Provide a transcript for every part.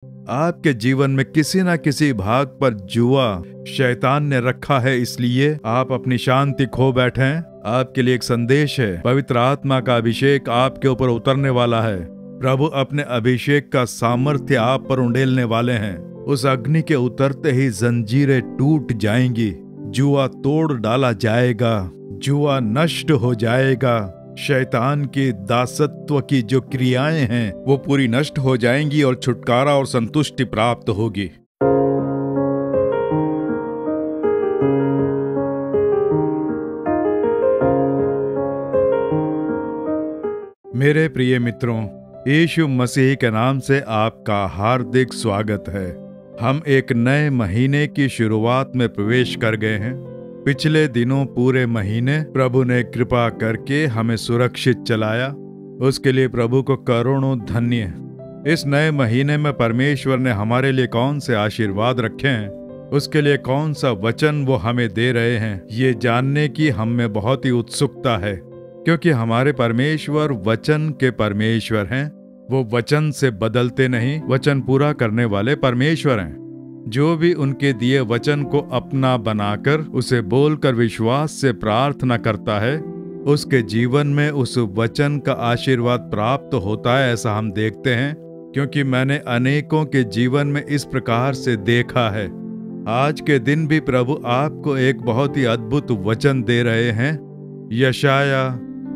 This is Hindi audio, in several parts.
आपके जीवन में किसी न किसी भाग पर जुआ शैतान ने रखा है, इसलिए आप अपनी शांति खो बैठे हैं। आपके लिए एक संदेश है। पवित्र आत्मा का अभिषेक आपके ऊपर उतरने वाला है। प्रभु अपने अभिषेक का सामर्थ्य आप पर उंडेलने वाले हैं। उस अग्नि के उतरते ही जंजीरें टूट जाएंगी, जुआ तोड़ डाला जाएगा, जुआ नष्ट हो जाएगा। शैतान की दासत्व की जो क्रियाएं हैं वो पूरी नष्ट हो जाएंगी और छुटकारा और संतुष्टि प्राप्त होगी। मेरे प्रिय मित्रों, यीशु मसीह के नाम से आपका हार्दिक स्वागत है। हम एक नए महीने की शुरुआत में प्रवेश कर गए हैं। पिछले दिनों पूरे महीने प्रभु ने कृपा करके हमें सुरक्षित चलाया। उसके लिए प्रभु को करोड़ों धन्य। इस नए महीने में परमेश्वर ने हमारे लिए कौन से आशीर्वाद रखे हैं, उसके लिए कौन सा वचन वो हमें दे रहे हैं, ये जानने की हम में बहुत ही उत्सुकता है। क्योंकि हमारे परमेश्वर वचन के परमेश्वर हैं। वो वचन से बदलते नहीं, वचन पूरा करने वाले परमेश्वर हैं। जो भी उनके दिए वचन को अपना बनाकर उसे बोलकर विश्वास से प्रार्थना करता है, उसके जीवन में उस वचन का आशीर्वाद प्राप्त होता है, ऐसा हम देखते हैं। क्योंकि मैंने अनेकों के जीवन में इस प्रकार से देखा है। आज के दिन भी प्रभु आपको एक बहुत ही अद्भुत वचन दे रहे हैं। यशाया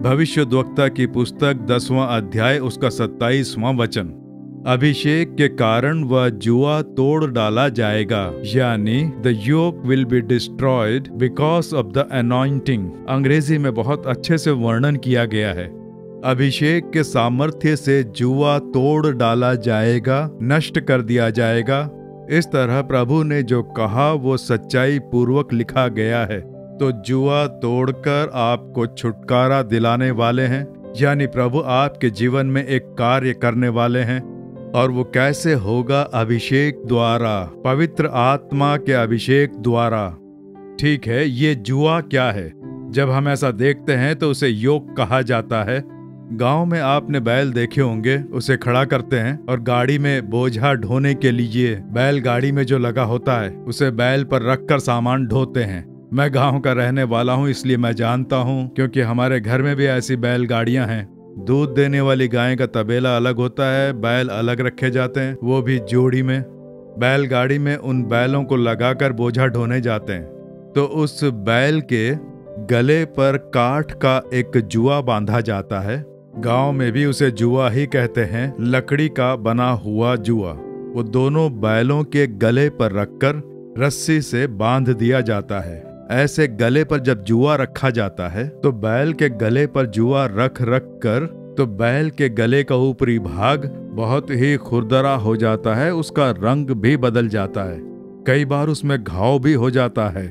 भविष्यद्वक्ता की पुस्तक 10वां अध्याय उसका 27वां वचन। अभिषेक के कारण वह जुआ तोड़ डाला जाएगा, यानी the yoke will be destroyed because of the anointing. अंग्रेजी में बहुत अच्छे से वर्णन किया गया है। अभिषेक के सामर्थ्य से जुआ तोड़ डाला जाएगा, नष्ट कर दिया जाएगा। इस तरह प्रभु ने जो कहा वो सच्चाई पूर्वक लिखा गया है। तो जुआ तोड़कर आपको छुटकारा दिलाने वाले हैं, यानी प्रभु आपके जीवन में एक कार्य करने वाले हैं। और वो कैसे होगा? अभिषेक द्वारा, पवित्र आत्मा के अभिषेक द्वारा। ठीक है, ये जुआ क्या है? जब हम ऐसा देखते हैं तो उसे योग कहा जाता है। गांव में आपने बैल देखे होंगे, उसे खड़ा करते हैं और गाड़ी में बोझा ढोने के लिए बैल गाड़ी में जो लगा होता है उसे बैल पर रखकर सामान ढोते हैं। मैं गांव का रहने वाला हूं, इसलिए मैं जानता हूं, क्योंकि हमारे घर में भी ऐसी बैल गाड़ियां हैं। दूध देने वाली गाय का तबेला अलग होता है, बैल अलग रखे जाते हैं, वो भी जोड़ी में। बैलगाड़ी में उन बैलों को लगाकर बोझा ढोने जाते हैं। तो उस बैल के गले पर काठ का एक जुआ बांधा जाता है। गांव में भी उसे जुआ ही कहते हैं, लकड़ी का बना हुआ जुआ। वो दोनों बैलों के गले पर रखकर रस्सी से बांध दिया जाता है। ऐसे गले पर जब जुआ रखा जाता है तो बैल के गले पर जुआ रख कर तो बैल के गले का ऊपरी भाग बहुत ही खुरदरा हो जाता है, उसका रंग भी बदल जाता है, कई बार उसमें घाव भी हो जाता है।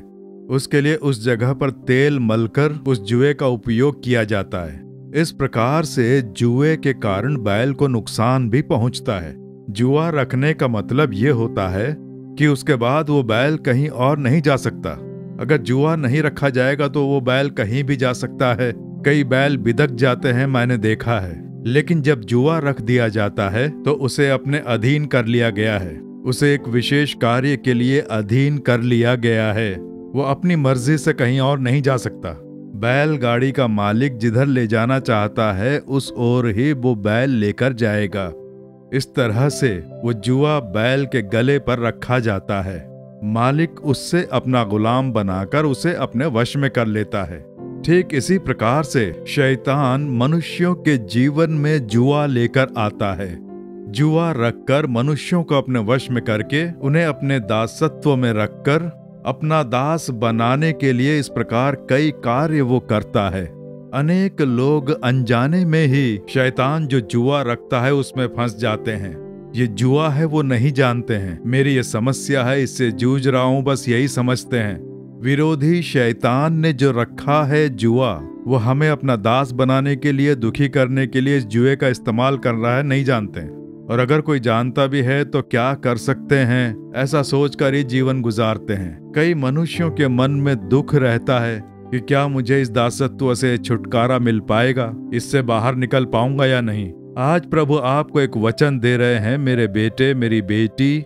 उसके लिए उस जगह पर तेल मलकर उस जुए का उपयोग किया जाता है। इस प्रकार से जुए के कारण बैल को नुकसान भी पहुंचता है। जुआ रखने का मतलब ये होता है कि उसके बाद वो बैल कहीं और नहीं जा सकता। अगर जुआ नहीं रखा जाएगा तो वो बैल कहीं भी जा सकता है। कई बैल बिदक जाते हैं, मैंने देखा है। लेकिन जब जुआ रख दिया जाता है तो उसे अपने अधीन कर लिया गया है, उसे एक विशेष कार्य के लिए अधीन कर लिया गया है। वो अपनी मर्जी से कहीं और नहीं जा सकता। बैलगाड़ी का मालिक जिधर ले जाना चाहता है उस ओर ही वो बैल लेकर जाएगा। इस तरह से वो जुआ बैल के गले पर रखा जाता है। मालिक उससे अपना गुलाम बनाकर उसे अपने वश में कर लेता है। ठीक इसी प्रकार से शैतान मनुष्यों के जीवन में जुआ लेकर आता है। जुआ रखकर मनुष्यों को अपने वश में करके उन्हें अपने दासत्व में रखकर अपना दास बनाने के लिए इस प्रकार कई कार्य वो करता है। अनेक लोग अनजाने में ही शैतान जो जुआ रखता है उसमें फंस जाते हैं। ये जुआ है वो नहीं जानते हैं। मेरी ये समस्या है, इससे जूझ रहा हूं, बस यही समझते हैं। विरोधी शैतान ने जो रखा है जुआ, वो हमें अपना दास बनाने के लिए, दुखी करने के लिए इस जुए का इस्तेमाल कर रहा है, नहीं जानते हैं। और अगर कोई जानता भी है तो क्या कर सकते हैं, ऐसा सोचकर ही जीवन गुजारते हैं। कई मनुष्यों के मन में दुख रहता है कि क्या मुझे इस दासत्व से छुटकारा मिल पाएगा, इससे बाहर निकल पाऊंगा या नहीं। आज प्रभु आपको एक वचन दे रहे हैं, मेरे बेटे मेरी बेटी,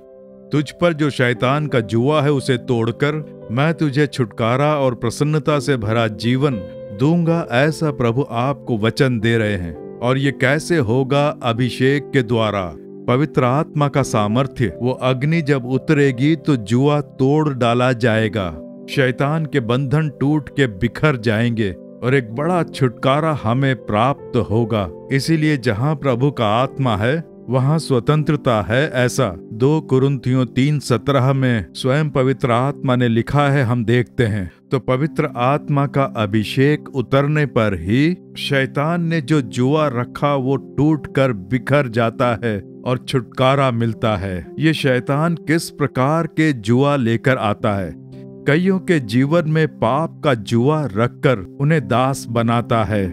तुझ पर जो शैतान का जुआ है उसे तोड़कर मैं तुझे छुटकारा और प्रसन्नता से भरा जीवन दूंगा। ऐसा प्रभु आपको वचन दे रहे हैं। और ये कैसे होगा? अभिषेक के द्वारा, पवित्र आत्मा का सामर्थ्य। वो अग्नि जब उतरेगी तो जुआ तोड़ डाला जाएगा, शैतान के बंधन टूट के बिखर जाएंगे और एक बड़ा छुटकारा हमें प्राप्त होगा। इसीलिए जहां प्रभु का आत्मा है वहां स्वतंत्रता है। ऐसा 2 कुरिन्थियों 3:17 में स्वयं पवित्र आत्मा ने लिखा है, हम देखते हैं। तो पवित्र आत्मा का अभिषेक उतरने पर ही शैतान ने जो जुआ रखा वो टूट कर बिखर जाता है और छुटकारा मिलता है। ये शैतान किस प्रकार के जुआ लेकर आता है? कईयों के जीवन में पाप का जुआ रखकर उन्हें दास बनाता है।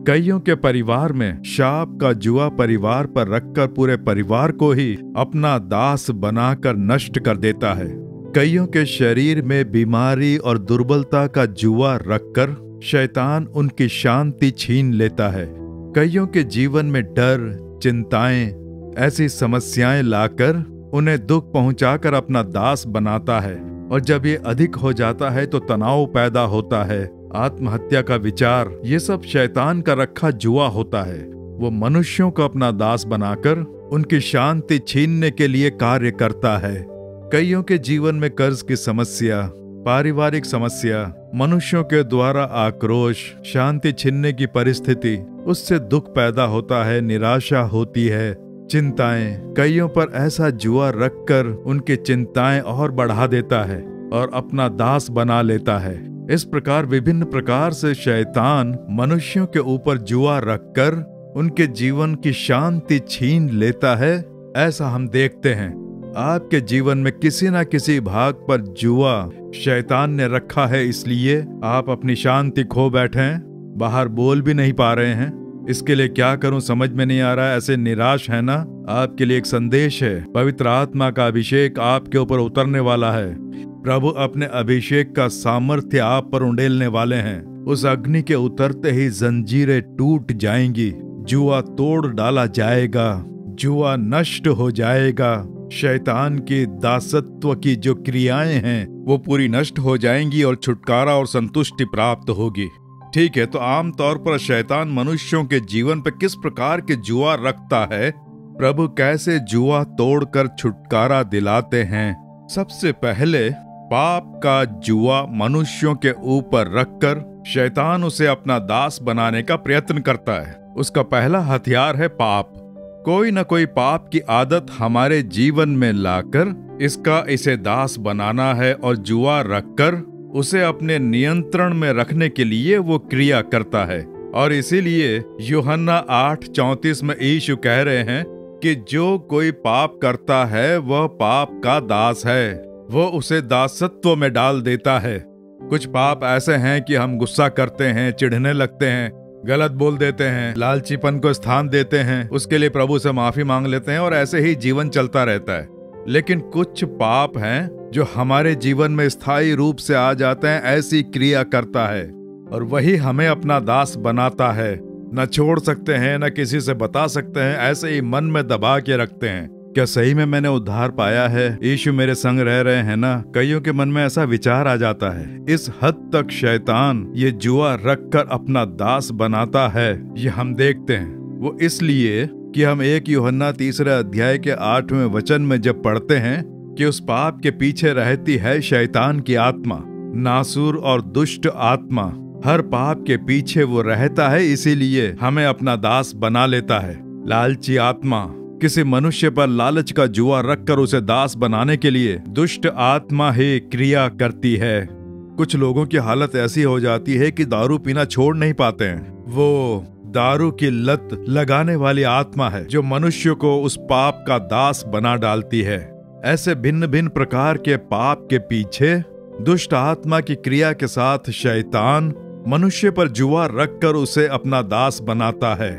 कईयों के परिवार में शाप का जुआ परिवार पर रखकर पूरे परिवार को ही अपना दास बनाकर नष्ट कर देता है। कईयों के शरीर में बीमारी और दुर्बलता का जुआ रखकर शैतान उनकी शांति छीन लेता है। कईयों के जीवन में डर, चिंताएं, ऐसी समस्याएं लाकर उन्हें दुख पहुंचाकर अपना दास बनाता है। और जब ये अधिक हो जाता है तो तनाव पैदा होता है, आत्महत्या का विचार, ये सब शैतान का रखा जुआ होता है। वो मनुष्यों को अपना दास बनाकर उनकी शांति छीनने के लिए कार्य करता है। कईयों के जीवन में कर्ज की समस्या, पारिवारिक समस्या, मनुष्यों के द्वारा आक्रोश, शांति छीनने की परिस्थिति, उससे दुख पैदा होता है, निराशा होती है, चिंताएं। कईयों पर ऐसा जुआ रखकर उनकी चिंताएं और बढ़ा देता है और अपना दास बना लेता है। इस प्रकार विभिन्न प्रकार से शैतान मनुष्यों के ऊपर जुआ रखकर उनके जीवन की शांति छीन लेता है। ऐसा हम देखते हैं। आपके जीवन में किसी न किसी भाग पर जुआ शैतान ने रखा है, इसलिए आप अपनी शांति खो बैठे हैं, बाहर बोल भी नहीं पा रहे हैं। इसके लिए क्या करूं समझ में नहीं आ रहा है, ऐसे निराश है ना? आपके लिए एक संदेश है। पवित्र आत्मा का अभिषेक आपके ऊपर उतरने वाला है। प्रभु अपने अभिषेक का सामर्थ्य आप पर उंडेलने वाले हैं। उस अग्नि के उतरते ही जंजीरें टूट जाएंगी, जुआ तोड़ डाला जाएगा, जुआ नष्ट हो जाएगा। शैतान की दासत्व की जो क्रियाएं हैं वो पूरी नष्ट हो जाएंगी और छुटकारा और संतुष्टि प्राप्त होगी। ठीक है, तो आमतौर पर शैतान मनुष्यों के जीवन पर किस प्रकार के जुआ रखता है, प्रभु कैसे जुआ तोड़कर छुटकारा दिलाते हैं? सबसे पहले पाप का जुआ मनुष्यों के ऊपर रखकर शैतान उसे अपना दास बनाने का प्रयत्न करता है। उसका पहला हथियार है पाप। कोई न कोई पाप की आदत हमारे जीवन में लाकर इसे दास बनाना है और जुआ रखकर उसे अपने नियंत्रण में रखने के लिए वो क्रिया करता है। और इसीलिए यूहन्ना 8:34 में यीशु कह रहे हैं कि जो कोई पाप करता है वह पाप का दास है, वो उसे दासत्व में डाल देता है। कुछ पाप ऐसे हैं कि हम गुस्सा करते हैं, चिढ़ने लगते हैं, गलत बोल देते हैं, लालचीपन को स्थान देते हैं, उसके लिए प्रभु से माफी मांग लेते हैं और ऐसे ही जीवन चलता रहता है। लेकिन कुछ पाप हैं जो हमारे जीवन में स्थायी रूप से आ जाते हैं, ऐसी क्रिया करता है और वही हमें अपना दास बनाता है। न छोड़ सकते हैं, न किसी से बता सकते हैं, ऐसे ही मन में दबा के रखते हैं। क्या सही में मैंने उद्धार पाया है? यीशु मेरे संग रह रहे हैं ना? कईयों के मन में ऐसा विचार आ जाता है। इस हद तक शैतान ये जुआ रखकर अपना दास बनाता है, ये हम देखते हैं। वो इसलिए कि हम 1 यूहन्ना 3 अध्याय के 8वें वचन में जब पढ़ते हैं कि उस पाप के पीछे रहती है शैतान की आत्मा, नासूर और दुष्ट आत्मा। हर पाप के पीछे वो रहता है, इसीलिए हमें अपना दास बना लेता है। लालची आत्मा किसी मनुष्य पर लालच का जुआ रखकर उसे दास बनाने के लिए दुष्ट आत्मा ही क्रिया करती है। कुछ लोगों की हालत ऐसी हो जाती है कि दारू पीना छोड़ नहीं पाते हैं। वो दारू की लत लगाने वाली आत्मा है जो मनुष्य को उस पाप का दास बना डालती है। ऐसे भिन्न भिन्न प्रकार के पाप के पीछे दुष्ट आत्मा की क्रिया के साथ शैतान मनुष्य पर जुआ रखकर उसे अपना दास बनाता है।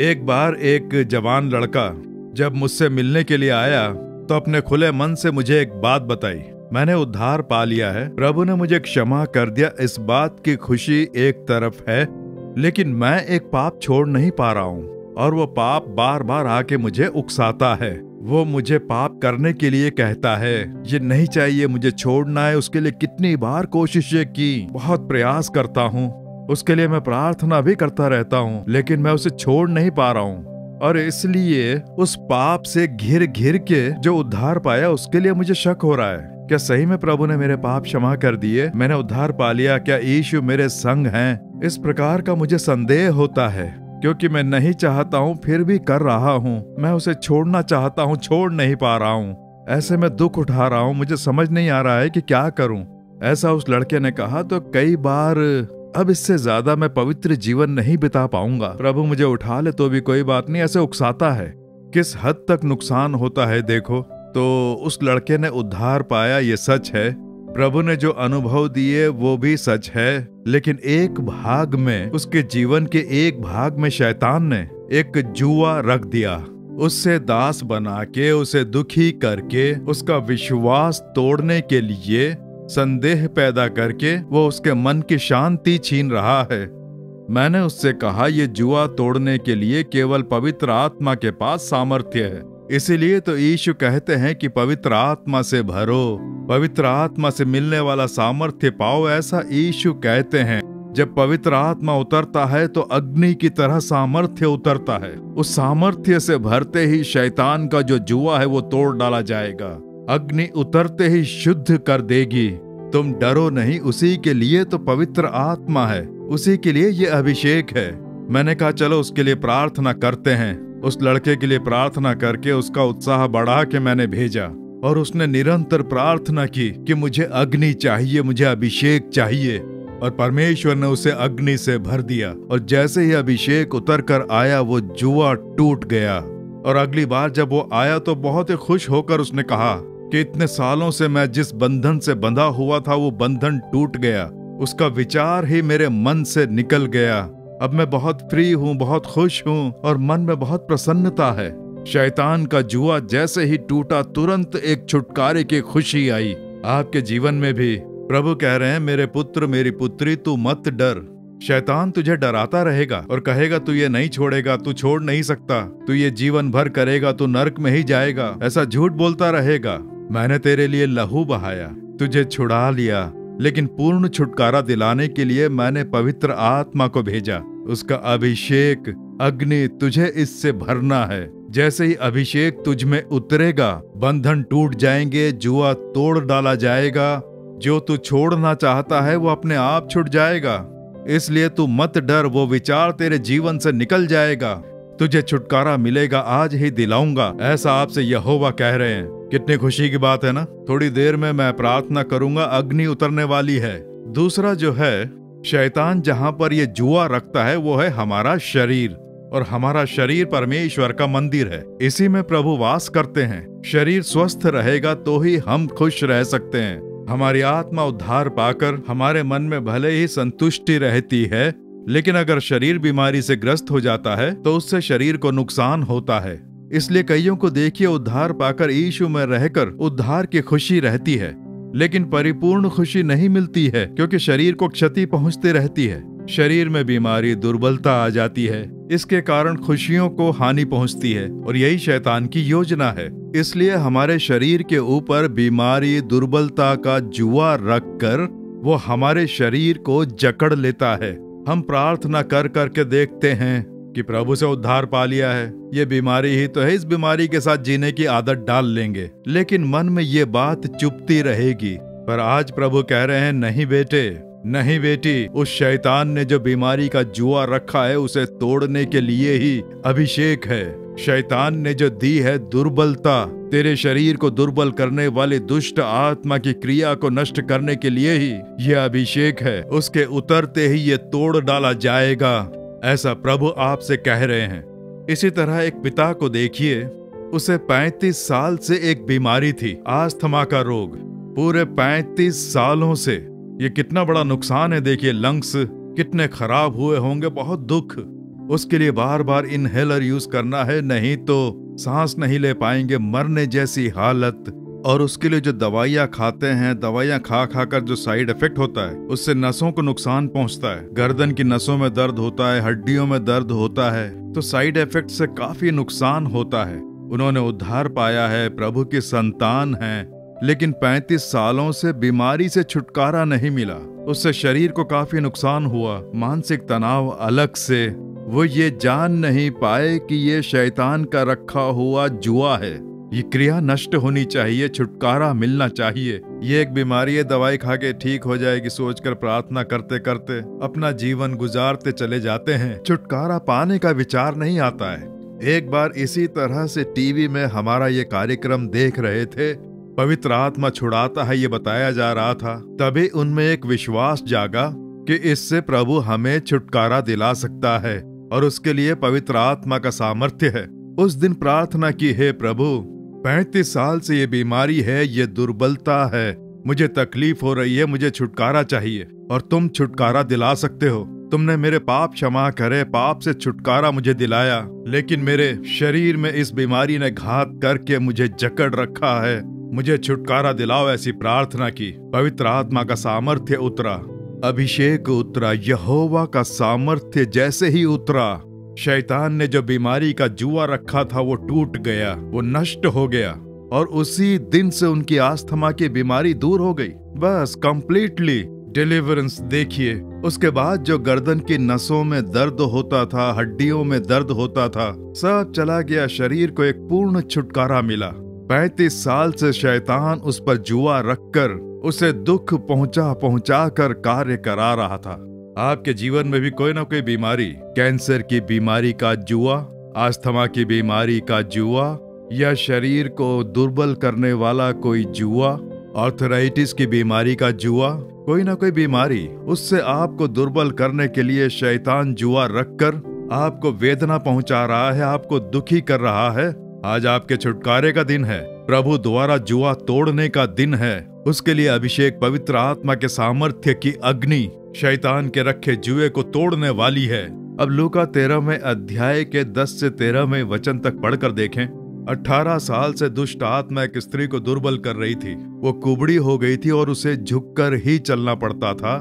एक बार एक जवान लड़का जब मुझसे मिलने के लिए आया तो अपने खुले मन से मुझे एक बात बताई। मैंने उद्धार पा लिया है, प्रभु ने मुझे क्षमा कर दिया, इस बात की खुशी एक तरफ है, लेकिन मैं एक पाप छोड़ नहीं पा रहा हूँ। और वो पाप बार बार आके मुझे उकसाता है। वो मुझे पाप करने के लिए कहता है, ये नहीं चाहिए, मुझे छोड़ना है। उसके लिए कितनी बार कोशिशें की, बहुत प्रयास करता हूँ, उसके लिए मैं प्रार्थना भी करता रहता हूँ, लेकिन मैं उसे छोड़ नहीं पा रहा हूँ। और इसलिए उस पाप से घिर घिर के जो उद्धार पाया उसके लिए मुझे शक हो रहा है। क्या सही में प्रभु ने मेरे पाप क्षमा कर दिए? मैंने उद्धार पा लिया? क्या यीशु मेरे संग हैं? इस प्रकार का मुझे संदेह होता है, क्योंकि मैं नहीं चाहता हूँ फिर भी कर रहा हूँ। मैं उसे छोड़ना चाहता हूँ, छोड़ नहीं पा रहा हूँ। ऐसे में दुख उठा रहा हूँ, मुझे समझ नहीं आ रहा है कि क्या करूँ। ऐसा उस लड़के ने कहा तो कई बार अब इससे ज्यादा मैं पवित्र जीवन नहीं बिता पाऊंगा। प्रभु मुझे उठा ले तो भी कोई बात नहीं, ऐसे उकसाता है। किस हद तक नुकसान होता है देखो। तो उस लड़के ने उद्धार पाया, ये सच है। प्रभु ने जो अनुभव दिए वो भी सच है, लेकिन एक भाग में, उसके जीवन के एक भाग में शैतान ने एक जुआ रख दिया। उससे दास बना के, उसे दुखी करके, उसका विश्वास तोड़ने के लिए संदेह पैदा करके वो उसके मन की शांति छीन रहा है। मैंने उससे कहा, ये जुआ तोड़ने के लिए केवल पवित्र आत्मा के पास सामर्थ्य है। इसीलिए तो यीशु कहते हैं कि पवित्र आत्मा से भरो, पवित्र आत्मा से मिलने वाला सामर्थ्य पाओ। ऐसा यीशु कहते हैं। जब पवित्र आत्मा उतरता है तो अग्नि की तरह सामर्थ्य उतरता है। उस सामर्थ्य से भरते ही शैतान का जो जुआ है वो तोड़ डाला जाएगा। अग्नि उतरते ही शुद्ध कर देगी। तुम डरो नहीं, उसी के लिए तो पवित्र आत्मा है, उसी के लिए ये अभिषेक है। मैंने कहा चलो उसके लिए प्रार्थना करते हैं। उस लड़के के लिए प्रार्थना करके उसका उत्साह बढ़ा के मैंने भेजा, और उसने निरंतर प्रार्थना की कि मुझे अग्नि चाहिए, मुझे अभिषेक चाहिए। और परमेश्वर ने उसे अग्नि से भर दिया, और जैसे ही अभिषेक उतर कर आया वो जुआ टूट गया। और अगली बार जब वो आया तो बहुत ही खुश होकर उसने कहा कि इतने सालों से मैं जिस बंधन से बंधा हुआ था वो बंधन टूट गया। उसका विचार ही मेरे मन से निकल गया। अब मैं बहुत फ्री हूँ, बहुत खुश हूँ, और मन में बहुत प्रसन्नता है। शैतान का जुआ जैसे ही टूटा, तुरंत एक छुटकारे की खुशी आई। आपके जीवन में भी प्रभु कह रहे हैं, मेरे पुत्र मेरी पुत्री, तू मत डर। शैतान तुझे डराता रहेगा और कहेगा तू ये नहीं छोड़ेगा, तू छोड़ नहीं सकता, तू ये जीवन भर करेगा, तू नरक में ही जाएगा, ऐसा झूठ बोलता रहेगा। मैंने तेरे लिए लहू बहाया, तुझे छुड़ा लिया, लेकिन पूर्ण छुटकारा दिलाने के लिए मैंने पवित्र आत्मा को भेजा। उसका अभिषेक अग्नि तुझे इससे भरना है। जैसे ही अभिषेक तुझ में उतरेगा, बंधन टूट जाएंगे, जुआ तोड़ डाला जाएगा। जो तू छोड़ना चाहता है वो अपने आप छूट जाएगा। इसलिए तू मत डर, वो विचार तेरे जीवन से निकल जाएगा। तुझे छुटकारा मिलेगा, आज ही दिलाऊंगा, ऐसा आपसे यहोवा कह रहे हैं। कितनी खुशी की बात है ना। थोड़ी देर में मैं प्रार्थना करूंगा, अग्नि उतरने वाली है। दूसरा जो है, शैतान जहां पर ये जुआ रखता है वो है हमारा शरीर, और हमारा शरीर परमेश्वर का मंदिर है। इसी में प्रभु वास करते हैं। शरीर स्वस्थ रहेगा तो ही हम खुश रह सकते हैं। हमारी आत्मा उद्धार पाकर हमारे मन में भले ही संतुष्टि रहती है, लेकिन अगर शरीर बीमारी से ग्रस्त हो जाता है तो उससे शरीर को नुकसान होता है। इसलिए कईयों को देखिए, उद्धार पाकर यीशु में रहकर उद्धार की खुशी रहती है, लेकिन परिपूर्ण खुशी नहीं मिलती है, क्योंकि शरीर को क्षति पहुंचती रहती है। शरीर में बीमारी, दुर्बलता आ जाती है। इसके कारण खुशियों को हानि पहुंचती है, और यही शैतान की योजना है। इसलिए हमारे शरीर के ऊपर बीमारी, दुर्बलता का जुआ रखकर वो हमारे शरीर को जकड़ लेता है। हम प्रार्थना कर करके देखते हैं कि प्रभु से उद्धार पा लिया है, ये बीमारी ही तो है, इस बीमारी के साथ जीने की आदत डाल लेंगे, लेकिन मन में ये बात चुपती रहेगी। पर आज प्रभु कह रहे हैं, नहीं बेटे, नहीं बेटी, उस शैतान ने जो बीमारी का जुआ रखा है उसे तोड़ने के लिए ही अभिषेक है। शैतान ने जो दी है दुर्बलता, तेरे शरीर को दुर्बल करने वाली दुष्ट आत्मा की क्रिया को नष्ट करने के लिए ही यह अभिषेक है। उसके उतरते ही ये तोड़ डाला जाएगा, ऐसा प्रभु आपसे कह रहे हैं। इसी तरह एक पिता को देखिए, उसे 35 साल से एक बीमारी थी, अस्थमा का रोग। पूरे 35 सालों से ये कितना बड़ा नुकसान है। देखिए लंग्स कितने खराब हुए होंगे, बहुत दुख। उसके लिए बार बार इनहेलर यूज करना है, नहीं तो सांस नहीं ले पाएंगे, मरने जैसी हालत। और उसके लिए जो दवाइयाँ खाते हैं, दवाइयाँ खा खा कर जो साइड इफेक्ट होता है, उससे नसों को नुकसान पहुंचता है। गर्दन की नसों में दर्द होता है, हड्डियों में दर्द होता है, तो साइड इफेक्ट से काफी नुकसान होता है। उन्होंने उद्धार पाया है, प्रभु की संतान है, लेकिन 35 सालों से बीमारी से छुटकारा नहीं मिला। उससे शरीर को काफी नुकसान हुआ, मानसिक तनाव अलग से। वो ये जान नहीं पाए कि ये शैतान का रखा हुआ जुआ है। ये क्रिया नष्ट होनी चाहिए, छुटकारा मिलना चाहिए। ये एक बीमारी है, दवाई खा के ठीक हो जाएगी सोचकर प्रार्थना करते करते अपना जीवन गुजारते चले जाते हैं। छुटकारा पाने का विचार नहीं आता है। एक बार इसी तरह से टीवी में हमारा ये कार्यक्रम देख रहे थे, पवित्र आत्मा छुड़ाता है ये बताया जा रहा था। तभी उनमें एक विश्वास जागा कि इससे प्रभु हमें छुटकारा दिला सकता है और उसके लिए पवित्र आत्मा का सामर्थ्य है। उस दिन प्रार्थना की, हे प्रभु, 35 साल से ये बीमारी है, ये दुर्बलता है, मुझे तकलीफ हो रही है, मुझे छुटकारा चाहिए और तुम छुटकारा दिला सकते हो। तुमने मेरे पाप क्षमा करे, पाप से छुटकारा मुझे दिलाया, लेकिन मेरे शरीर में इस बीमारी ने घात करके मुझे जकड़ रखा है, मुझे छुटकारा दिलाओ। ऐसी प्रार्थना की, पवित्र आत्मा का सामर्थ्य उतरा, अभिषेक उतरा, यहोवा का सामर्थ्य जैसे ही उतरा, शैतान ने जो बीमारी का जुआ रखा था वो टूट गया, वो नष्ट हो गया और उसी दिन से उनकी अस्थमा की बीमारी दूर हो गई। बस कंप्लीटली डिलीवरेंस। देखिए, उसके बाद जो गर्दन की नसों में दर्द होता था, हड्डियों में दर्द होता था, सब चला गया। शरीर को एक पूर्ण छुटकारा मिला। 35 साल से शैतान उस पर जुआ रखकर उसे दुख पहुंचा कर कार्य करा रहा था। आपके जीवन में भी कोई ना कोई बीमारी, कैंसर की बीमारी का जुआ, अस्थमा की बीमारी का जुआ, या शरीर को दुर्बल करने वाला कोई जुआ, आर्थराइटिस की बीमारी का जुआ, कोई ना कोई बीमारी, उससे आपको दुर्बल करने के लिए शैतान जुआ रखकर आपको वेदना पहुंचा रहा है, आपको दुखी कर रहा है। आज आपके छुटकारे का दिन है, प्रभु द्वारा जुआ तोड़ने का दिन है। उसके लिए अभिषेक पवित्र आत्मा के सामर्थ्य की अग्नि शैतान के रखे जुए को तोड़ने वाली है। अब लूका 13वें अध्याय के 10 से 13वें वचन तक पढ़कर देखें। 18 साल से दुष्ट आत्मा एक स्त्री को दुर्बल कर रही थी। वो कुबड़ी हो गई थी और उसे झुककर ही चलना पड़ता था।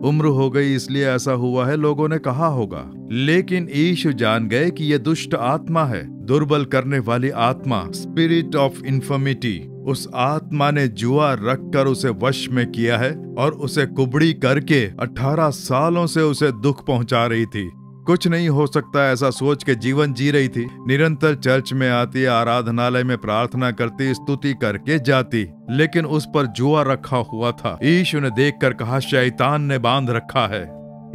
उम्र हो गई इसलिए ऐसा हुआ है, लोगों ने कहा होगा, लेकिन यीशु जान गए कि यह दुष्ट आत्मा है, दुर्बल करने वाली आत्मा, स्पिरिट ऑफ इन्फर्मिटी। उस आत्मा ने जुआ रखकर उसे वश में किया है और उसे कुबड़ी करके 18 सालों से उसे दुख पहुंचा रही थी। कुछ नहीं हो सकता ऐसा सोच के जीवन जी रही थी। निरंतर चर्च में आती, आराधनालय में प्रार्थना करती, स्तुति करके जाती, लेकिन उस पर जुआ रखा हुआ था। यीशु ने देखकर कहा, शैतान ने बांध रखा है।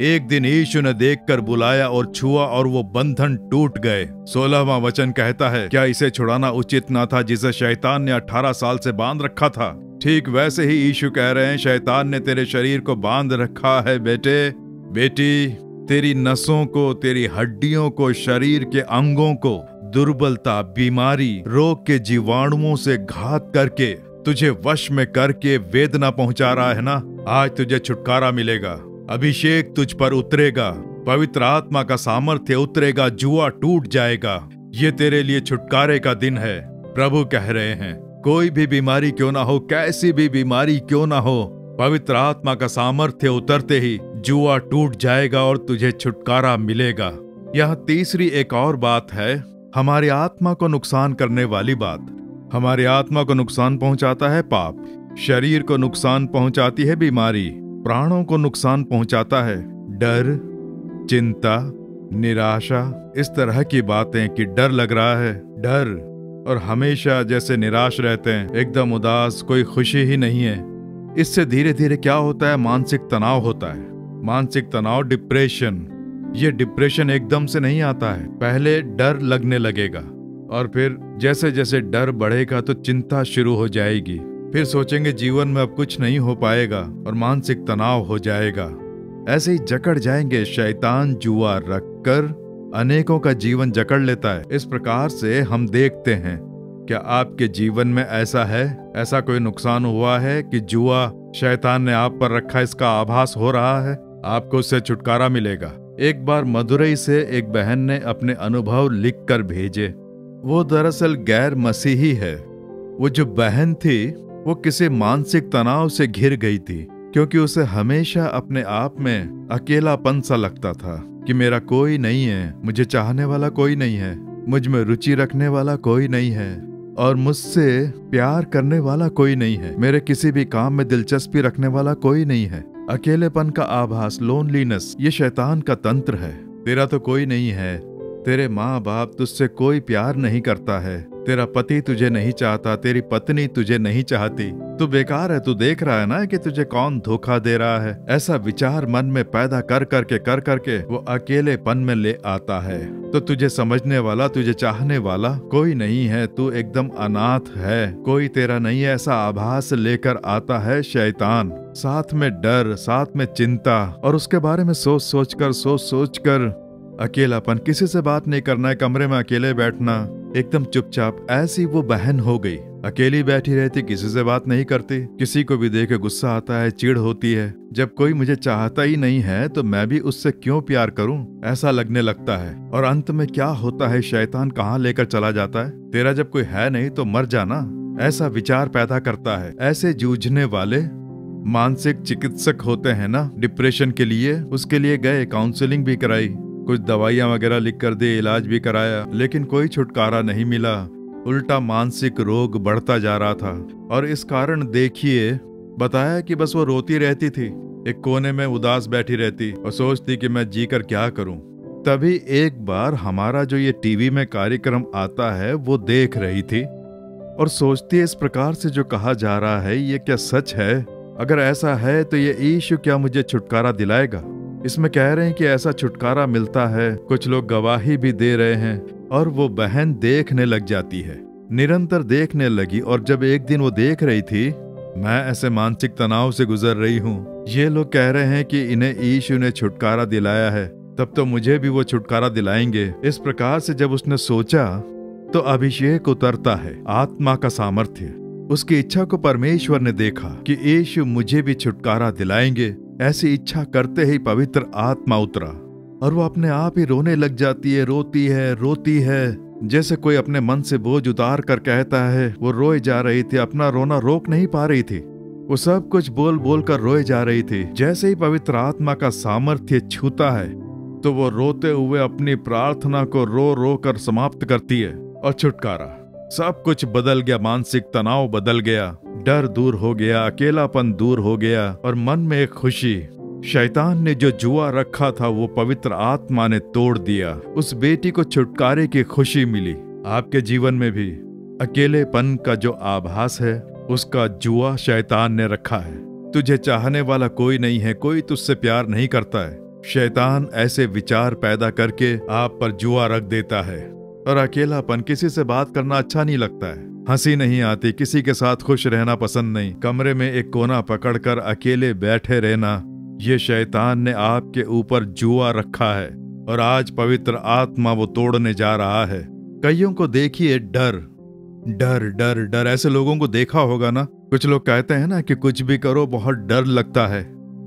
एक दिन यीशु ने देखकर बुलाया और छुआ और वो बंधन टूट गए। 16वां वचन कहता है, क्या इसे छुड़ाना उचित न था जिसे शैतान ने 18 साल से बांध रखा था? ठीक वैसे ही यीशु कह रहे हैं, शैतान ने तेरे शरीर को बांध रखा है। बेटे, बेटी, तेरी नसों को, तेरी हड्डियों को, शरीर के अंगों को दुर्बलता, बीमारी, रोग के जीवाणुओं से घात करके तुझे वश में करके वेदना पहुंचा रहा है ना। आज तुझे छुटकारा मिलेगा, अभिषेक तुझ पर उतरेगा, पवित्र आत्मा का सामर्थ्य उतरेगा, जुआ टूट जाएगा। ये तेरे लिए छुटकारे का दिन है। प्रभु कह रहे हैं, कोई भी बीमारी क्यों ना हो, कैसी भी बीमारी क्यों ना हो, पवित्र आत्मा का सामर्थ्य उतरते ही जुआ टूट जाएगा और तुझे छुटकारा मिलेगा। यह तीसरी एक और बात है, हमारी आत्मा को नुकसान करने वाली बात। हमारी आत्मा को नुकसान पहुंचाता है पाप, शरीर को नुकसान पहुंचाती है बीमारी, प्राणों को नुकसान पहुंचाता है डर, चिंता, निराशा, इस तरह की बातें कि डर लग रहा है, डर, और हमेशा जैसे निराश रहते हैं, एकदम उदास, कोई खुशी ही नहीं है। इससे धीरे धीरे क्या होता है, मानसिक तनाव होता है। मानसिक तनाव, डिप्रेशन। ये डिप्रेशन एकदम से नहीं आता है, पहले डर लगने लगेगा और फिर जैसे जैसे डर बढ़ेगा तो चिंता शुरू हो जाएगी, फिर सोचेंगे जीवन में अब कुछ नहीं हो पाएगा और मानसिक तनाव हो जाएगा। ऐसे ही जकड़ जाएंगे। शैतान जुआ रखकर अनेकों का जीवन जकड़ लेता है। इस प्रकार से हम देखते हैं, क्या आपके जीवन में ऐसा है, ऐसा कोई नुकसान हुआ है कि जुआ शैतान ने आप पर रखा, इसका आभास हो रहा है? आपको उससे छुटकारा मिलेगा। एक बार मदुरई से एक बहन ने अपने अनुभव लिखकर भेजे। वो दरअसल गैर मसीही है। वो जो बहन थी वो किसी मानसिक तनाव से घिर गई थी, क्योंकि उसे हमेशा अपने आप में अकेलापन सा लगता था कि मेरा कोई नहीं है, मुझे चाहने वाला कोई नहीं है, मुझ में रुचि रखने वाला कोई नहीं है और मुझसे प्यार करने वाला कोई नहीं है, मेरे किसी भी काम में दिलचस्पी रखने वाला कोई नहीं है। अकेलेपन का आभास, लोनलीनेस, ये शैतान का तंत्र है। तेरा तो कोई नहीं है, तेरे माँ बाप तुझसे कोई प्यार नहीं करता है, तेरा पति तुझे नहीं चाहता, तेरी पत्नी तुझे नहीं चाहती, तू बेकार है, तू देख रहा है ना कि तुझे कौन धोखा दे रहा है। ऐसा विचार मन में पैदा कर करके वो अकेलेपन में ले आता है। तो तुझे समझने वाला, तुझे चाहने वाला कोई नहीं है, तू एकदम अनाथ है, कोई तेरा नहीं है, ऐसा आभास लेकर आता है शैतान। साथ में डर, साथ में चिंता और उसके बारे में सोच सोच कर अकेलापन, किसी से बात नहीं करना है, कमरे में अकेले बैठना, एकदम चुपचाप। ऐसी वो बहन हो गई, अकेली बैठी रहती, किसी से बात नहीं करती, किसी को भी देखे गुस्सा आता है, चिढ़ होती है। जब कोई मुझे चाहता ही नहीं है तो मैं भी उससे क्यों प्यार करूं, ऐसा लगने लगता है। और अंत में क्या होता है, शैतान कहाँ लेकर चला जाता है, तेरा जब कोई है नहीं तो मर जाना, ऐसा विचार पैदा करता है। ऐसे जूझने वाले मानसिक चिकित्सक होते हैं ना डिप्रेशन के लिए, उसके लिए गए, काउंसलिंग भी कराई, कुछ दवाइयां वगैरह लिख कर दी, इलाज भी कराया, लेकिन कोई छुटकारा नहीं मिला। उल्टा मानसिक रोग बढ़ता जा रहा था। और इस कारण देखिए, बताया कि बस वो रोती रहती थी, एक कोने में उदास बैठी रहती और सोचती कि मैं जी कर क्या करूं। तभी एक बार हमारा जो ये टीवी में कार्यक्रम आता है वो देख रही थी और सोचती है, इस प्रकार से जो कहा जा रहा है ये क्या सच है? अगर ऐसा है तो ये यीशु क्या मुझे छुटकारा दिलाएगा? इसमें कह रहे हैं कि ऐसा छुटकारा मिलता है, कुछ लोग गवाही भी दे रहे हैं। और वो बहन देखने लग जाती है, निरंतर देखने लगी। और जब एक दिन वो देख रही थी, मैं ऐसे मानसिक तनाव से गुजर रही हूँ, ये लोग कह रहे हैं कि इन्हें यीशु ने छुटकारा दिलाया है, तब तो मुझे भी वो छुटकारा दिलाएंगे। इस प्रकार से जब उसने सोचा तो अभिषेक उतरता है, आत्मा का सामर्थ्य। उसकी इच्छा को परमेश्वर ने देखा कि यीशु मुझे भी छुटकारा दिलाएंगे। ऐसी इच्छा करते ही पवित्र आत्मा उतरा और वो अपने आप ही रोने लग जाती है, रोती है, जैसे कोई अपने मन से बोझ उतार कर कहता है। वो रोए जा रही थी, अपना रोना रोक नहीं पा रही थी, वो सब कुछ बोल बोल कर रोए जा रही थी। जैसे ही पवित्र आत्मा का सामर्थ्य छूता है तो वो रोते हुए अपनी प्रार्थना को रो रो कर समाप्त करती है और छुटकारा। सब कुछ बदल गया, मानसिक तनाव बदल गया, डर दूर हो गया, अकेलापन दूर हो गया और मन में एक खुशी। शैतान ने जो जुआ रखा था वो पवित्र आत्मा ने तोड़ दिया। उस बेटी को छुटकारे की खुशी मिली। आपके जीवन में भी अकेलेपन का जो आभास है उसका जुआ शैतान ने रखा है। तुझे चाहने वाला कोई नहीं है, कोई तुझसे प्यार नहीं करता है। शैतान ऐसे विचार पैदा करके आप पर जुआ रख देता है। और अकेलापन, किसी से बात करना अच्छा नहीं लगता है, हंसी नहीं आती, किसी के साथ खुश रहना पसंद नहीं, कमरे में एक कोना पकड़कर अकेले बैठे रहना, ये शैतान ने आपके ऊपर जुआ रखा है और आज पवित्र आत्मा वो तोड़ने जा रहा है। कईयों को देखिए, डर डर डर डर, ऐसे लोगों को देखा होगा ना। कुछ लोग कहते हैं ना कि कुछ भी करो बहुत डर लगता है।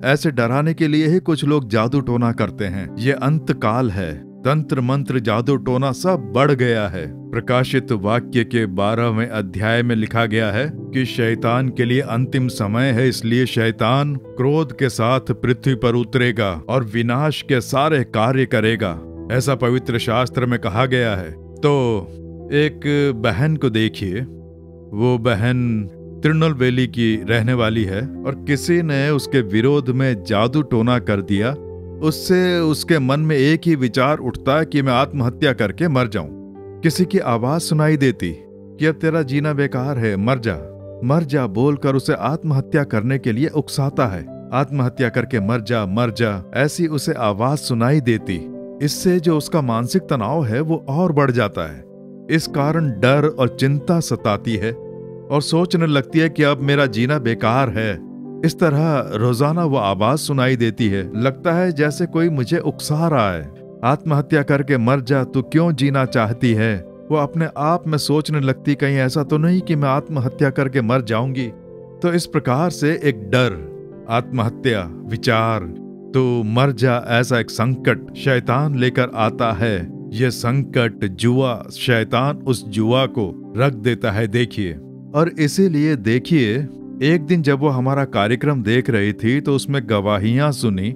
ऐसे डराने के लिए ही कुछ लोग जादू टोना करते हैं। ये अंत काल है, तंत्र मंत्र जादू टोना सब बढ़ गया है। प्रकाशित वाक्य के 12वें अध्याय में लिखा गया है कि शैतान के लिए अंतिम समय है, इसलिए शैतान क्रोध के साथ पृथ्वी पर उतरेगा और विनाश के सारे कार्य करेगा, ऐसा पवित्र शास्त्र में कहा गया है। तो एक बहन को देखिए, वो बहन तिरुनेलवेली की रहने वाली है और किसी ने उसके विरोध में जादू टोना कर दिया। उससे उसके मन में एक ही विचार उठता है कि मैं आत्महत्या करके मर जाऊं। किसी की आवाज सुनाई देती कि अब तेरा जीना बेकार है, मर जा बोलकर उसे आत्महत्या करने के लिए उकसाता है। आत्महत्या करके मर जा, ऐसी उसे आवाज सुनाई देती। इससे जो उसका मानसिक तनाव है वो और बढ़ जाता है। इस कारण डर और चिंता सताती है और सोचने लगती है कि अब मेरा जीना बेकार है। इस तरह रोजाना वो आवाज सुनाई देती है, लगता है जैसे कोई मुझे उकसा रहा है, आत्महत्या करके मर जा, तू क्यों जीना चाहती है। वो अपने आप में सोचने लगती, कहीं ऐसा तो नहीं कि मैं आत्महत्या करके मर जाऊंगी। तो इस प्रकार से एक डर, आत्महत्या विचार, तो मर जा, ऐसा एक संकट शैतान लेकर आता है। यह संकट जुआ, शैतान उस जुआ को रख देता है। देखिए, और इसीलिए देखिए, एक दिन जब वो हमारा कार्यक्रम देख रही थी तो उसमें गवाहियां सुनी।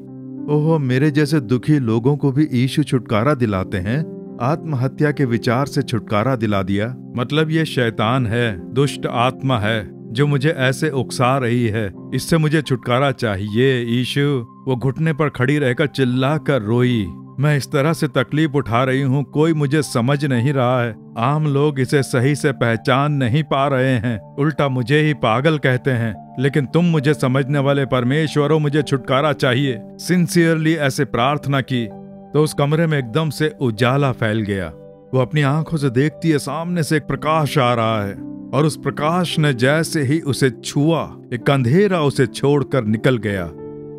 ओहो, मेरे जैसे दुखी लोगों को भी यीशु छुटकारा दिलाते हैं। आत्महत्या के विचार से छुटकारा दिला दिया। मतलब ये शैतान है, दुष्ट आत्मा है जो मुझे ऐसे उकसा रही है, इससे मुझे छुटकारा चाहिए यीशु। वो घुटने पर खड़ी रहकर चिल्ला कर रोई। मैं इस तरह से तकलीफ उठा रही हूँ, कोई मुझे समझ नहीं रहा है। आम लोग इसे सही से पहचान नहीं पा रहे हैं, उल्टा मुझे ही पागल कहते हैं। लेकिन तुम मुझे समझने वाले परमेश्वर हो, मुझे छुटकारा चाहिए। सिंसियरली ऐसे प्रार्थना की तो उस कमरे में एकदम से उजाला फैल गया। वो अपनी आंखों से देखती है, सामने से एक प्रकाश आ रहा है और उस प्रकाश ने जैसे ही उसे छुआ, एक अंधेरा उसे छोड़कर निकल गया।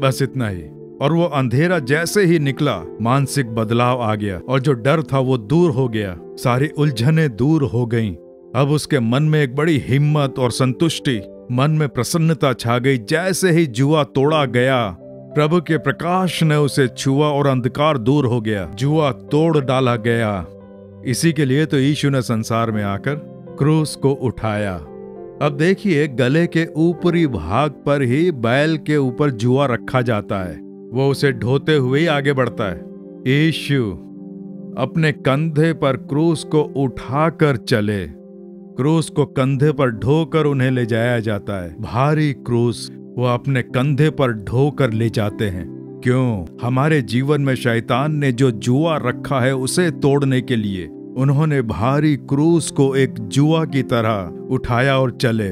बस इतना ही। और वो अंधेरा जैसे ही निकला, मानसिक बदलाव आ गया और जो डर था वो दूर हो गया। सारी उलझनें दूर हो गईं। अब उसके मन में एक बड़ी हिम्मत और संतुष्टि, मन में प्रसन्नता छा गई। जैसे ही जुआ तोड़ा गया, प्रभु के प्रकाश ने उसे छुआ और अंधकार दूर हो गया, जुआ तोड़ डाला गया। इसी के लिए तो यीशु ने संसार में आकर क्रूस को उठाया। अब देखिए, गले के ऊपरी भाग पर ही बैल के ऊपर जुआ रखा जाता है। वो उसे ढोते हुए ही आगे बढ़ता है। यीशु अपने कंधे पर क्रूस को उठाकर चले। क्रूस को कंधे पर ढोकर उन्हें ले जाया जाता है। भारी क्रूस वो अपने कंधे पर ढोकर ले जाते हैं। क्यों? हमारे जीवन में शैतान ने जो जुआ रखा है उसे तोड़ने के लिए उन्होंने भारी क्रूस को एक जुआ की तरह उठाया और चले।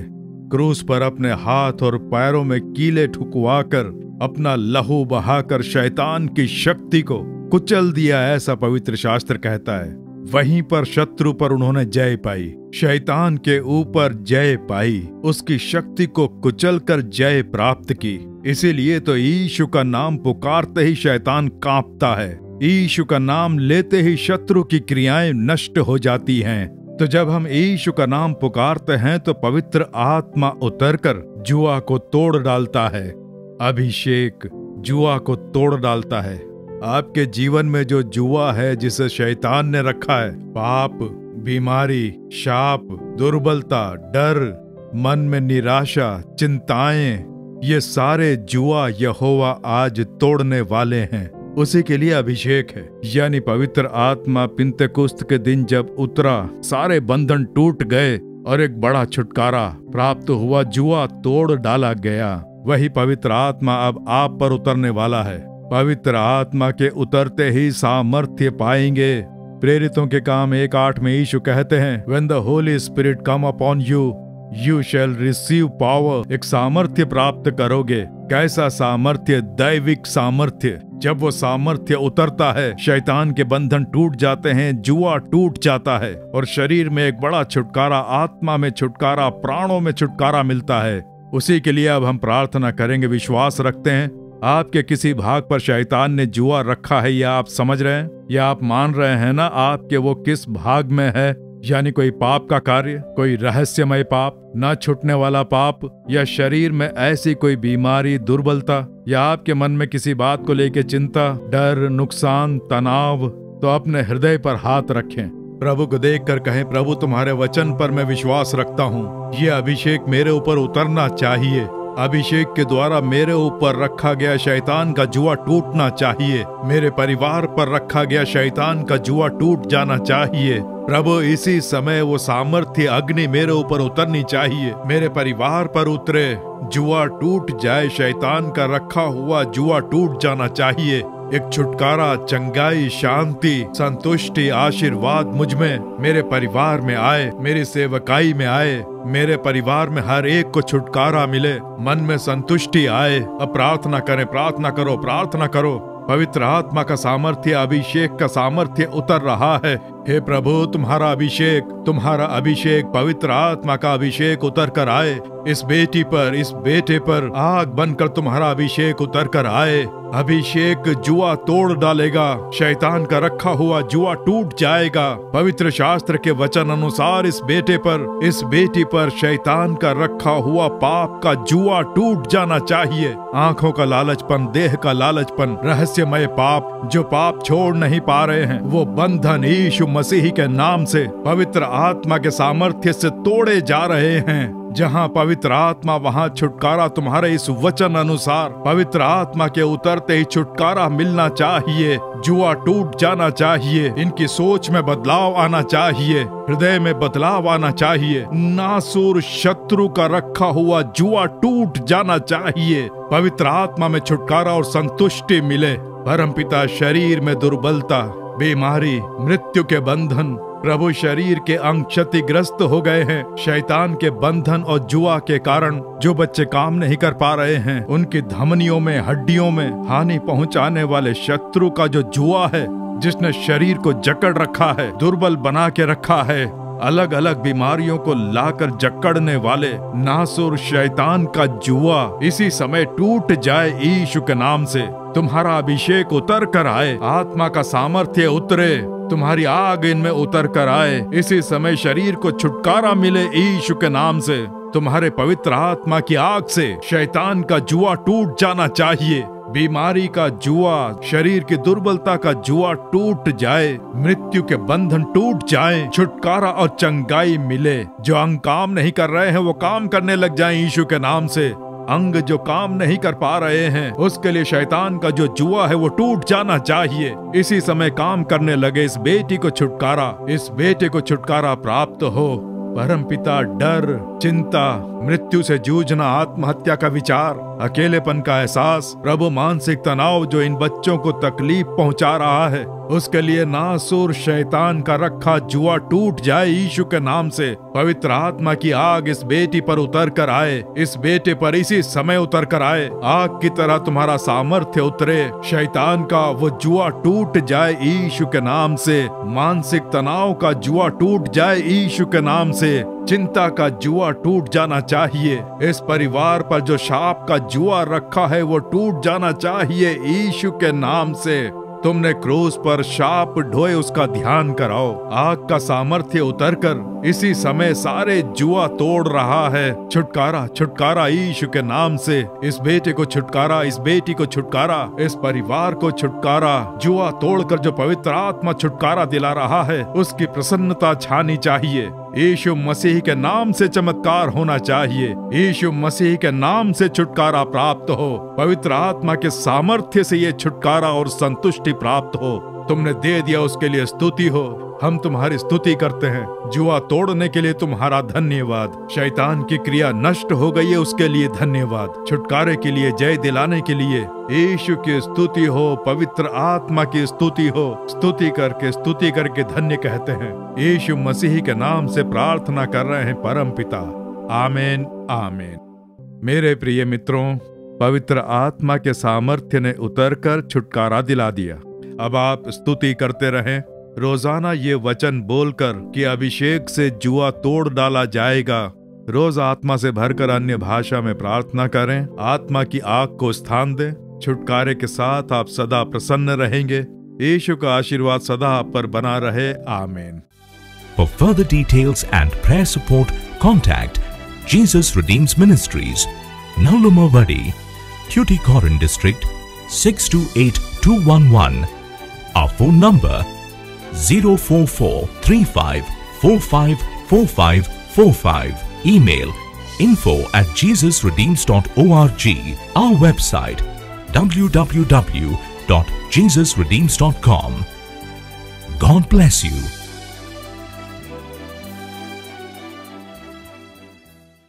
क्रूस पर अपने हाथ और पैरों में कीले ठुकवाकर, अपना लहू बहाकर शैतान की शक्ति को कुचल दिया, ऐसा पवित्र शास्त्र कहता है। वहीं पर शत्रु पर उन्होंने जय पाई, शैतान के ऊपर जय पाई, उसकी शक्ति को कुचलकर जय प्राप्त की। इसीलिए तो यीशु का नाम पुकारते ही शैतान कांपता है। यीशु का नाम लेते ही शत्रु की क्रियाएं नष्ट हो जाती हैं। तो जब हम यीशु का नाम पुकारते हैं तो पवित्र आत्मा उतरकर जुआ को तोड़ डालता है। अभिषेक जुआ को तोड़ डालता है। आपके जीवन में जो जुआ है जिसे शैतान ने रखा है, पाप, बीमारी, शाप, दुर्बलता, डर, मन में निराशा, चिंताएं, ये सारे जुआ यहोवा आज तोड़ने वाले हैं। उसी के लिए अभिषेक है। यानी पवित्र आत्मा पिंतेकुस्त के दिन जब उतरा, सारे बंधन टूट गए और एक बड़ा छुटकारा प्राप्त हुआ, जुआ तोड़ डाला गया। वही पवित्र आत्मा अब आप पर उतरने वाला है। पवित्र आत्मा के उतरते ही सामर्थ्य पाएंगे। प्रेरितों के काम 1:8 में यीशु कहते हैं, When the Holy Spirit come upon you, you shall receive power। एक सामर्थ्य प्राप्त करोगे। कैसा सामर्थ्य? दैविक सामर्थ्य। जब वो सामर्थ्य उतरता है, शैतान के बंधन टूट जाते हैं, जुआ टूट जाता है और शरीर में एक बड़ा छुटकारा, आत्मा में छुटकारा, प्राणों में छुटकारा मिलता है। उसी के लिए अब हम प्रार्थना करेंगे। विश्वास रखते हैं आपके किसी भाग पर शैतान ने जुआ रखा है, या आप समझ रहे हैं, या आप मान रहे हैं ना आपके वो किस भाग में है। यानी कोई पाप का कार्य, कोई रहस्यमय पाप, न छूटने वाला पाप, या शरीर में ऐसी कोई बीमारी, दुर्बलता, या आपके मन में किसी बात को लेकर चिंता, डर, नुकसान, तनाव, तो अपने हृदय पर हाथ रखें। प्रभु को देखकर कहें, प्रभु तुम्हारे वचन पर मैं विश्वास रखता हूँ। ये अभिषेक मेरे ऊपर उतरना चाहिए। अभिषेक के द्वारा मेरे ऊपर रखा गया शैतान का जुआ टूटना चाहिए। मेरे परिवार पर रखा गया शैतान का जुआ टूट जाना चाहिए। प्रभु इसी समय वो सामर्थ्य अग्नि मेरे ऊपर उतरनी चाहिए, मेरे परिवार पर उतरे, जुआ टूट जाए, शैतान का रखा हुआ जुआ टूट जाना चाहिए। एक छुटकारा, चंगाई, शांति, संतुष्टि, आशीर्वाद मुझ में, मेरे परिवार में आए, मेरी सेवकाई में आए, मेरे परिवार में हर एक को छुटकारा मिले, मन में संतुष्टि आए। अब प्रार्थना करें, प्रार्थना करो, प्रार्थना करो। पवित्र आत्मा का सामर्थ्य, अभिषेक का सामर्थ्य उतर रहा है। हे प्रभु, तुम्हारा अभिषेक, पवित्र आत्मा का अभिषेक उतर कर आए। इस बेटी पर, इस बेटे पर आग बनकर तुम्हारा अभिषेक उतर कर आए। अभिषेक जुआ तोड़ डालेगा, शैतान का रखा हुआ जुआ टूट जाएगा। पवित्र शास्त्र के वचन अनुसार इस बेटे पर, इस बेटी पर शैतान का रखा हुआ पाप का जुआ टूट जाना चाहिए। आंखों का लालचपन, देह का लालचपन, रहस्यमय पाप, जो पाप छोड़ नहीं पा रहे हैं, वो बंधन यीशु मसीह के नाम से पवित्र आत्मा के सामर्थ्य से तोड़े जा रहे हैं। जहाँ पवित्र आत्मा वहाँ छुटकारा तुम्हारे इस वचन अनुसार पवित्र आत्मा के उतरते ही छुटकारा मिलना चाहिए। जुआ टूट जाना चाहिए, इनकी सोच में बदलाव आना चाहिए, हृदय में बदलाव आना चाहिए। नासूर शत्रु का रखा हुआ जुआ टूट जाना चाहिए। पवित्र आत्मा में छुटकारा और संतुष्टि मिले। परमपिता, शरीर में दुर्बलता, बीमारी, मृत्यु के बंधन, प्रभु शरीर के अंग क्षतिग्रस्त हो गए हैं। शैतान के बंधन और जुआ के कारण जो बच्चे काम नहीं कर पा रहे हैं, उनकी धमनियों में, हड्डियों में हानि पहुंचाने वाले शत्रु का जो जुआ है, जिसने शरीर को जकड़ रखा है, दुर्बल बना के रखा है, अलग अलग बीमारियों को लाकर जकड़ने वाले नासुर शैतान का जुआ इसी समय टूट जाए यीशु के नाम से। तुम्हारा अभिषेक उतर कर आए, आत्मा का सामर्थ्य उतरे, तुम्हारी आग इनमें उतर कर आए। इसी समय शरीर को छुटकारा मिले यीशु के नाम से। तुम्हारे पवित्र आत्मा की आग से शैतान का जुआ टूट जाना चाहिए। बीमारी का जुआ, शरीर की दुर्बलता का जुआ टूट जाए, मृत्यु के बंधन टूट जाएं, छुटकारा और चंगाई मिले। जो अंग काम नहीं कर रहे हैं वो काम करने लग जाएं यीशु के नाम से। अंग जो काम नहीं कर पा रहे हैं, उसके लिए शैतान का जो जुआ है वो टूट जाना चाहिए। इसी समय काम करने लगे इस बेटी को छुटकारा, इस बेटे को छुटकारा प्राप्त हो। परमपिता, डर, चिंता, मृत्यु से जूझना, आत्महत्या का विचार, अकेलेपन का एहसास, प्रभु मानसिक तनाव जो इन बच्चों को तकलीफ पहुंचा रहा है, उसके लिए नासूर शैतान का रखा जुआ टूट जाए यीशु के नाम से। पवित्र आत्मा की आग इस बेटी पर उतर कर आए, इस बेटे पर इसी समय उतर कर आए। आग की तरह तुम्हारा सामर्थ्य उतरे, शैतान का वो जुआ टूट जाए यीशु के नाम से। मानसिक तनाव का जुआ टूट जाए यीशु के नाम से। चिंता का जुआ टूट जाना चाहिए। इस परिवार पर जो शाप का जुआ रखा है वो टूट जाना चाहिए यीशु के नाम से। तुमने क्रूस पर शाप ढोए, उसका ध्यान कराओ। आग का सामर्थ्य उतरकर इसी समय सारे जुआ तोड़ रहा है। छुटकारा, छुटकारा यीशु के नाम से। इस बेटे को छुटकारा, इस बेटी को छुटकारा, इस परिवार को छुटकारा। जुआ तोड़कर जो पवित्र आत्मा छुटकारा दिला रहा है, उसकी प्रसन्नता छानी चाहिए। यीशु मसीह के नाम से चमत्कार होना चाहिए। यीशु मसीह के नाम से छुटकारा प्राप्त हो। पवित्र आत्मा के सामर्थ्य से ये छुटकारा और संतुष्टि प्राप्त हो। तुमने दे दिया, उसके लिए स्तुति हो। हम तुम्हारी स्तुति करते हैं। जुआ तोड़ने के लिए तुम्हारा धन्यवाद। शैतान की क्रिया नष्ट हो गई है, उसके लिए धन्यवाद। छुटकारे के लिए, जय दिलाने के लिए यीशु की स्तुति हो, पवित्र आत्मा की स्तुति हो। स्तुति करके धन्य कहते हैं। यीशु मसीह के नाम से प्रार्थना कर रहे हैं परम पिता। आमीन, आमीन। मेरे प्रिय मित्रों, पवित्र आत्मा के सामर्थ्य ने उतरकर छुटकारा दिला दिया। अब आप स्तुति करते रहें, रोजाना ये वचन बोलकर कि अभिषेक से जुआ तोड़ डाला जाएगा। रोज आत्मा से भरकर अन्य भाषा में प्रार्थना करें। आत्मा की आग को स्थान दें। छुटकारे के साथ आप सदा प्रसन्न रहेंगे। यीशु का आशीर्वाद सदा आप पर बना रहे। आमीन। For further details and prayer support, contact Jesus Redeems Ministries, Nallumavadi, Tuticorin District, 628211. Our phone number 04435454545. Email info@jesusredeems.org. Our website www.jesusredeems.com. God bless you.